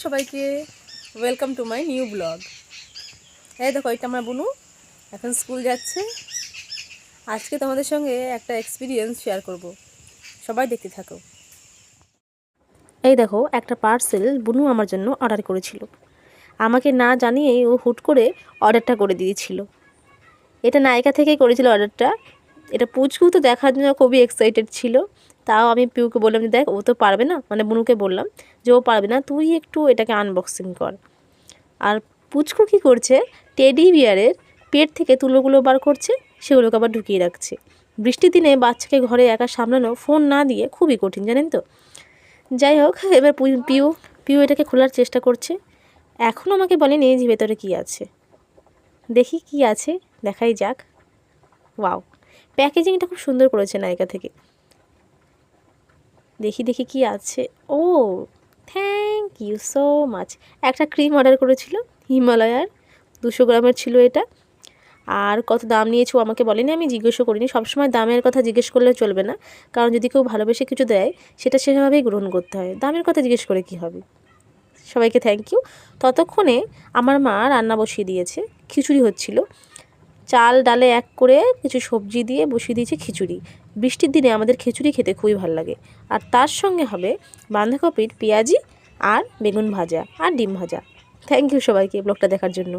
সবাইকে welcome to my new blog. এই দেখো, এটা আমার বুনু এখন স্কুল যাচ্ছে। আজকে তোমাদের সঙ্গে একটা এক্সপিরিয়েন্স শেয়ার করব, সবাই দেখতে থাকো। এই দেখো, একটা পার্সেল বুনু আমার জন্য অর্ডার করেছিল। আমাকে না জানিয়েই ও হুট করে অর্ডারটা করে দিয়েছিল। এটা নায়িকা থেকেই করেছিল অর্ডারটা। এটা পুচকু তো দেখার জন্য খুবই এক্সাইটেড ছিল। তাও আমি পিউকে বললাম যে দেখ, ও তো পারবে না, মানে বুনুকে বললাম যে ও পারবে না, তুই একটু এটাকে আনবক্সিং কর। আর পুচকু কী করছে, টেডি বিয়ারের পেট থেকে তুলোগুলো বার করছে, সেগুলোকে আবার ঢুকিয়ে রাখছে। বৃষ্টির দিনে বাচ্চাকে ঘরে একা সামলানো ফোন না দিয়ে খুবই কঠিন, জানেন তো। যাই হোক, এবার পিউ পিউ এটাকে খোলার চেষ্টা করছে। এখনও আমাকে বলেনি যে ভেতরে কী আছে। দেখি কি আছে, দেখাই যাক। ওয়াও, প্যাকেজিংটা খুব সুন্দর করেছে নায়িকা থেকে। দেখি দেখি কি আছে। ও, থ্যাংক ইউ সো মাচ। একটা ক্রিম অর্ডার করেছিল হিমালয়ার, 200 গ্রামের ছিল এটা। আর কত দাম নিয়েছো আমাকে বলেনি, আমি জিজ্ঞেসও করিনি। সবসময় দামের কথা জিজ্ঞেস করলে চলবে না, কারণ যদি কেউ ভালোবেসে কিছু দেয় সেটা সেভাবেই গ্রহণ করতে হয়। দামের কথা জিজ্ঞেস করে কি হবে। সবাইকে থ্যাংক ইউ। ততক্ষণে আমার মা রান্না বসিয়ে দিয়েছে, খিচুড়ি হচ্ছিল। চাল ডালে এক করে কিছু সবজি দিয়ে বসিয়ে দিয়েছে খিচুড়ি। বৃষ্টির দিনে আমাদের খিচুড়ি খেতে খুবই ভালো লাগে। আর তার সঙ্গে হবে বাঁধাকপির পেঁয়াজি আর বেগুন ভাজা আর ডিম ভাজা। থ্যাংক ইউ সবাইকে ব্লগটা দেখার জন্য।